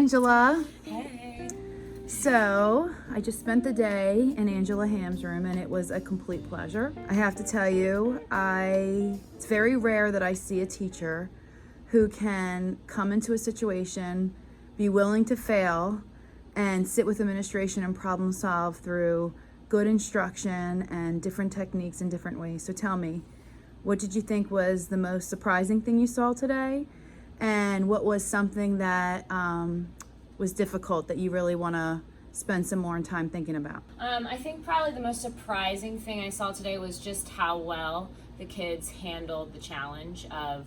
Angela. Hey. So, I just spent the day in Angela Hamm's room and it was a complete pleasure. I have to tell you, it's very rare that I see a teacher who can come into a situation, be willing to fail, and sit with administration and problem solve through good instruction and different techniques in different ways. So tell me, what did you think was the most surprising thing you saw today? And what was something that was difficult that you really want to spend some more time thinking about? I think probably the most surprising thing I saw today was just how well the kids handled the challenge of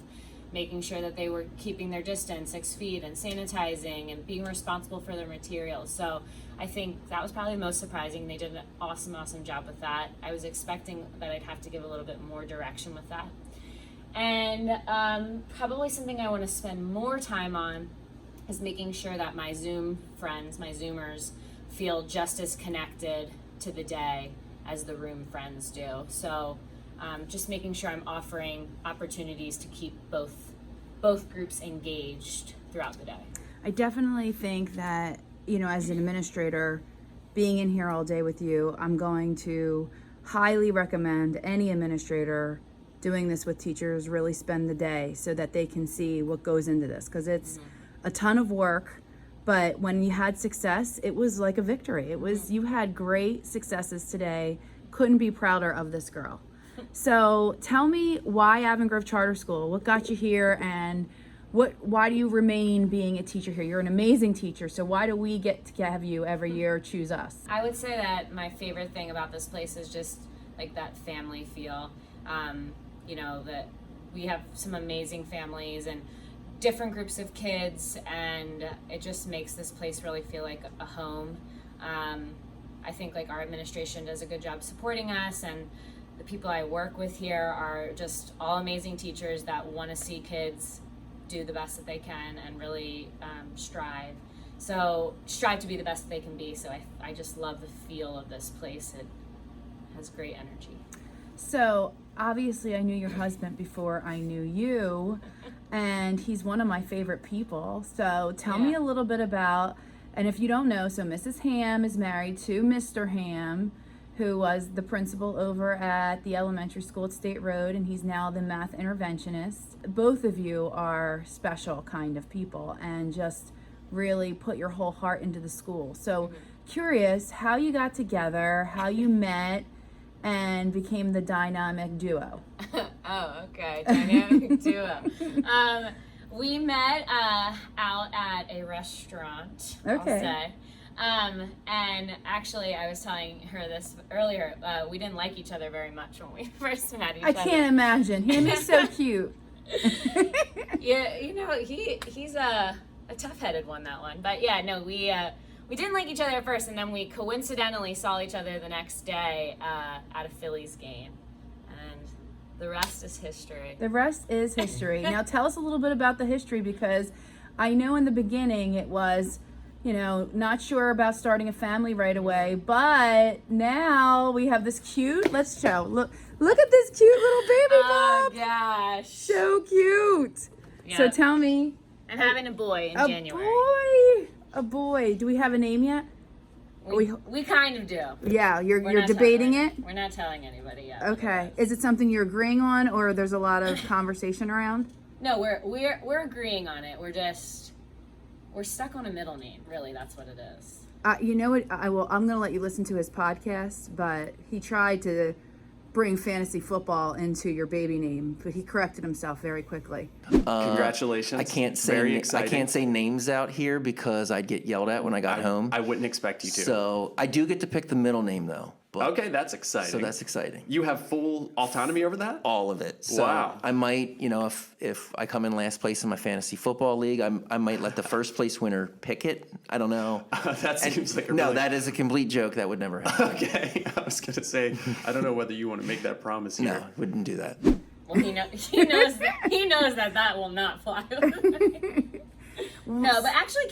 making sure that they were keeping their distance, 6 feet, and sanitizing and being responsible for their materials. So I think that was probably the most surprising. They did an awesome job with that. I was expecting that I'd have to give a little bit more direction with that. And probably something I want to spend more time on is making sure that my Zoom friends, my Zoomers, feel just as connected to the day as the room friends do. So just making sure I'm offering opportunities to keep both groups engaged throughout the day. I definitely think that, as an administrator, being in here all day with you, I'm going to highly recommend any administrator doing this with teachers really spend the day so that they can see what goes into this, because it's a ton of work, but when you had success, it was like a victory. You had great successes today. Couldn't be prouder of this girl. So tell me, why Avon Grove Charter School? What got you here, and why do you remain being a teacher here? You're an amazing teacher, so why do we get to have you every year choose us? I would say that my favorite thing about this place is just like that family feel. That we have some amazing families and different groups of kids, and it just makes this place really feel like a home. I think like our administration does a good job supporting us, and the people I work with here are just all amazing teachers that want to see kids do the best that they can and really strive to be the best that they can be. So I just love the feel of this place. It has great energy. So obviously I knew your husband before I knew you, and he's one of my favorite people. So tell me a little bit about, and if you don't know, so Mrs. Hamm is married to Mr. Hamm, who was the principal over at the elementary school at State Road, and he's now the math interventionist. Both of you are special kind of people and just really put your whole heart into the school. So curious how you got together, how you met, and became the dynamic duo. Oh, okay. Dynamic duo. We met out at a restaurant, I'll say. And actually, I was telling her this earlier, we didn't like each other very much when we first met each other. I can't imagine. Him is so cute. Yeah, he's a tough-headed one, that one. But yeah, no, we didn't like each other at first, and then we coincidentally saw each other the next day at a Phillies game. And the rest is history. The rest is history. Now tell us a little bit about the history, because I know in the beginning it was, not sure about starting a family right away, but now we have this cute, let's show, look at this cute little baby bump. Oh gosh. So cute. Yep. So tell me. I'm having a boy in January. A boy. Do we have a name yet? We kind of do. Yeah, you're debating it? We're not telling anybody yet. Okay. Is it something you're agreeing on, or there's a lot of conversation around? No, we're agreeing on it. We're stuck on a middle name. Really, that's what it is. You know what? I'm going to let you listen to his podcast, but he tried to bring fantasy football into your baby name, but he corrected himself very quickly. Congratulations. I can't say names out here because I'd get yelled at when I got home. I wouldn't expect you to. So I do get to pick the middle name though. But, okay, that's exciting. So that's exciting. You have full autonomy over that? All of it. So wow. I might, if I come in last place in my fantasy football league, I might let the first place winner pick it. I don't know. That seems like a No, that is a complete joke. That would never happen. Okay. I was going to say, I don't know whether you want to make that promise here. No, wouldn't do that. Well, he knows that will not fly. No, but actually,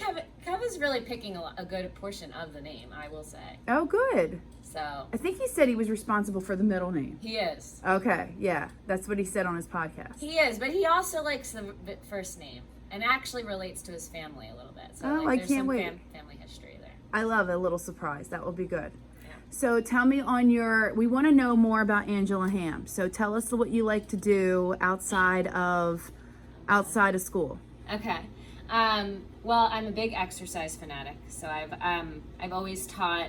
Kevin's really picking a good portion of the name, I will say. Oh, good. So I think he said he was responsible for the middle name. he is. Okay, yeah, that's what he said on his podcast. He is, but he also likes the first name. and actually relates to his family a little bit. So Oh, like, I there's can't some wait. Family history there. I love a little surprise. That will be good. Yeah. So tell me we want to know more about Angela Hamm. So tell us what you like to do outside of school. Okay. Well, I'm a big exercise fanatic, so I've always taught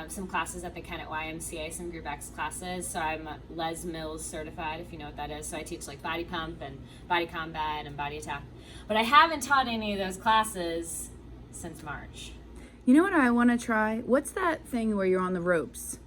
some classes at the Kennett YMCA, some Group X classes. So I'm Les Mills certified, if you know what that is. So I teach like body pump and body combat and body attack. But I haven't taught any of those classes since March. You know what I want to try? What's that thing where you're on the ropes?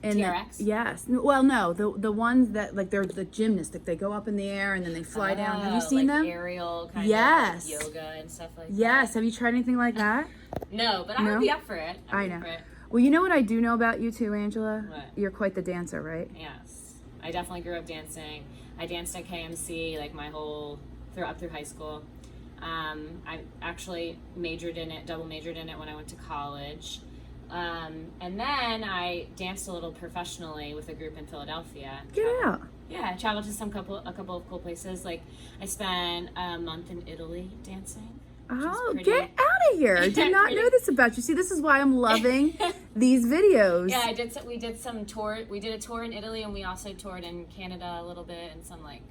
TRX? Yes. Well, no, the ones that like they're the gymnastic. They go up in the air and then they fly down. Have you seen like them? Aerial kind Yes. of like yoga and stuff like Yes. that. Have you tried anything like that? No, but I No? would be up for it. I I'd be know. up for it. Well, you know what I do know about you too, Angela? What? You're quite the dancer, right? Yes, I definitely grew up dancing. I danced at KMC like my whole up through high school. I actually double majored in it when I went to college. And then I danced a little professionally with a group in Philadelphia. Get out. Yeah, I traveled to a couple of cool places. Like I spent a month in Italy dancing. Oh, pretty- get out of here. I did not know Pretty- this about you. See, this is why I'm loving these videos. Yeah, we did some tour. We did a tour in Italy, and we also toured in Canada a little bit, and some like,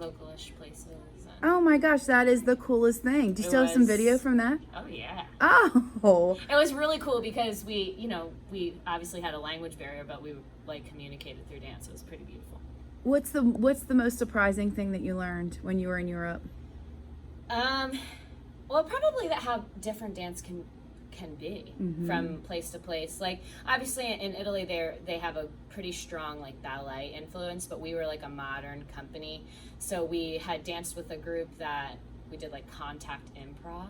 localish places. And, Oh my gosh, that is the coolest thing. Do you It still have some was- video from that? oh yeah. Oh. It was really cool because we obviously had a language barrier, but we like communicated through dance. It was pretty beautiful. What's the most surprising thing that you learned when you were in Europe? Well, probably how different dance can be from place to place. Like obviously in Italy, they have a pretty strong like ballet influence, but we were like a modern company, so we had danced with a group that we did like contact improv.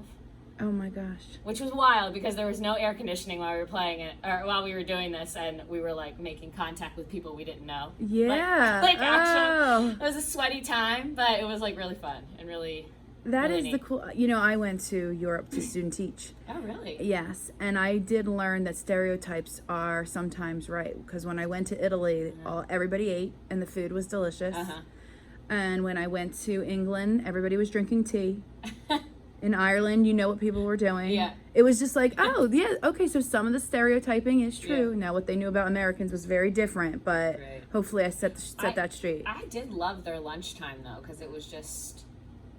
Oh my gosh. Which was wild because there was no air conditioning while we were playing it, or while we were doing this, and we were like making contact with people we didn't know. Yeah. Like Oh. action. It was a sweaty time, but it was like really fun and really. That really is the neat. cool. I went to Europe to student teach. Oh really? Yes, and I did learn that stereotypes are sometimes right, because when I went to Italy, everybody ate and the food was delicious. And when I went to England, everybody was drinking tea. In Ireland, you know what people were doing. Yeah. It was just like, oh, yeah, okay, so some of the stereotyping is true. Yeah. Now, what they knew about Americans was very different, but Right. hopefully I set that straight. I did love their lunchtime though, because it was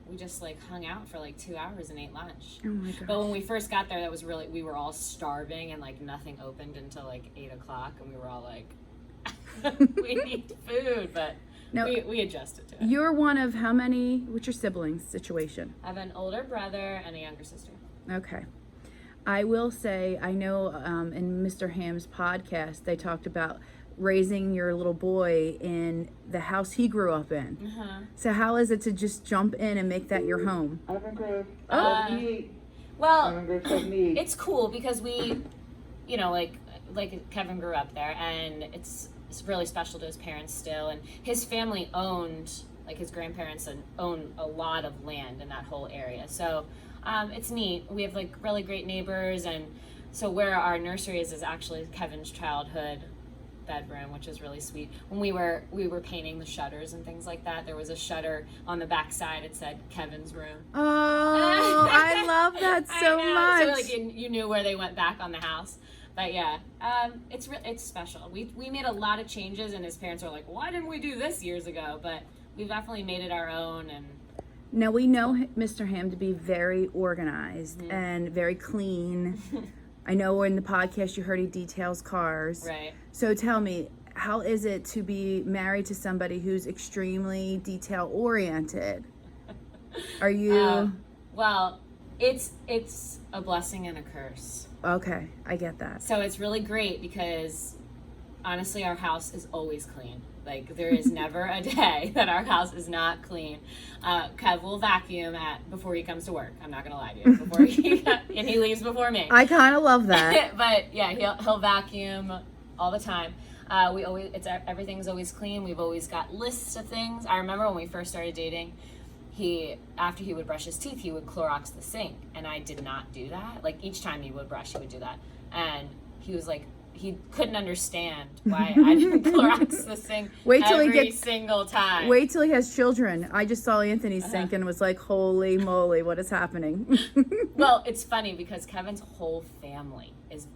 we just like hung out for like 2 hours and ate lunch. Oh my gosh. But when we first got there, we were all starving and like nothing opened until like 8:00, and we were all like, we need food, but No. we adjusted to it. You're one of how many? What's your siblings situation? I have an older brother and a younger sister. Okay. I will say, I know in Mr. Hamm's podcast, they talked about raising your little boy in the house he grew up in. So how is it to just jump in and make that your home? Avon Grove. Well, Avon Grove 78. it's cool because we, like Kevin grew up there, and it's really special to his parents still, and his family owned, like his grandparents own a lot of land in that whole area. So it's neat. We have like really great neighbors, and so where our nursery is actually Kevin's childhood bedroom, which is really sweet. When we were painting the shutters and things like that, there was a shutter on the back side. It said Kevin's room. Oh, I love that so I know. much. So like you knew where they went back on the house. But yeah, it's special. We made a lot of changes, and his parents were like, "Why didn't we do this years ago?" But we've definitely made it our own. And Now we know Mr. Hamm to be very organized and very clean. I know in the podcast you heard he details cars. right. So tell me, how is it to be married to somebody who's extremely detail oriented? Are you Well, it's a blessing and a curse. okay? I get that. So it's really great because honestly, our house is always clean. Like there is never a day that our house is not clean. Kev will vacuum before he comes to work. I'm not gonna lie to you. And he leaves before me. I kind of love that. But yeah, he'll vacuum all the time. Everything's always clean. We've always got lists of things. I remember when we first started dating, after he would brush his teeth, he would Clorox the sink, and I did not do that. Like each time he would brush, he would do that, and he was like, he couldn't understand why I did Clorox this thing Wait till he every gets- single time. Wait till he has children. I just saw Anthony's sink and was like, holy moly, what is happening? Well, it's funny because Kevin's whole family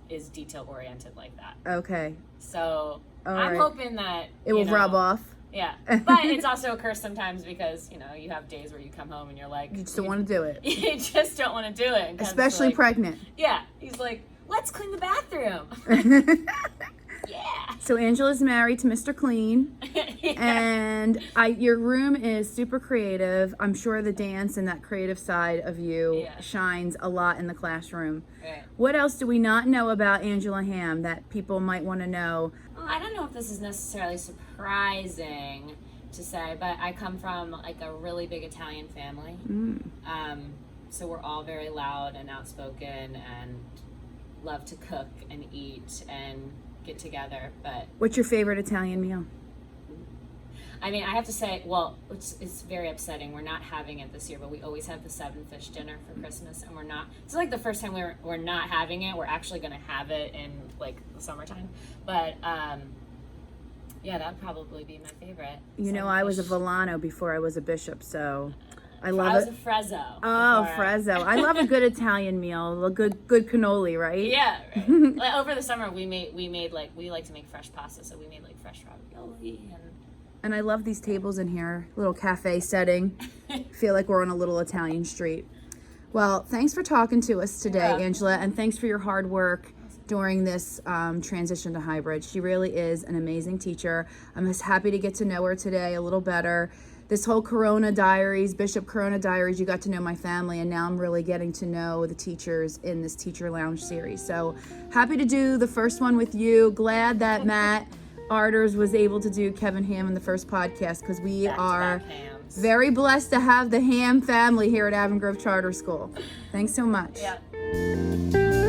is detail oriented like that. Okay. So All I'm right. hoping that It will rub off. Yeah, but it's also a curse sometimes because you have days where you come home and you're like, You just don't want to do it. you just don't want to do it. And Kevin's Especially like, pregnant. Yeah, he's like, let's clean the bathroom. Yeah. So Angela's married to Mr. Clean. And your room is super creative. I'm sure the dance and that creative side of you shines a lot in the classroom. Right. What else do we not know about Angela Hamm that people might want to know? Well, I don't know if this is necessarily surprising to say, but I come from like a really big Italian family. So we're all very loud and outspoken and love to cook and eat and get together. But What's your favorite Italian meal? I mean, I have to say, well, it's very upsetting. We're not having it this year, but we always have the 7 fish dinner for Christmas, and we're not. It's like the first time we're not having it. We're actually going to have it in like the summertime. But yeah, that'd probably be my favorite. You know, I was a Volano before I was a bishop, so I I love was it. a Frezzo. Oh, before. Frezzo. I love a good Italian meal, a good cannoli, right? Yeah, right. Like, over the summer we made like we like to make fresh pasta, so we made like fresh ravioli And I love these tables in here, little cafe setting. Feel like we're on a little Italian street. Well, thanks for talking to us today, Yeah. Angela, and thanks for your hard work during this transition to hybrid. She really is an amazing teacher. I'm just happy to get to know her today a little better. This whole Corona Diaries, Bishop Corona Diaries, you got to know my family, and now I'm really getting to know the teachers in this Teacher Lounge series. So happy to do the first one with you. Glad that Matt Arders was able to do Kevin Hamm in the first podcast, because we are hams. very blessed to have the Hamm family here at Avon Grove Charter School. Thanks so much. Yeah.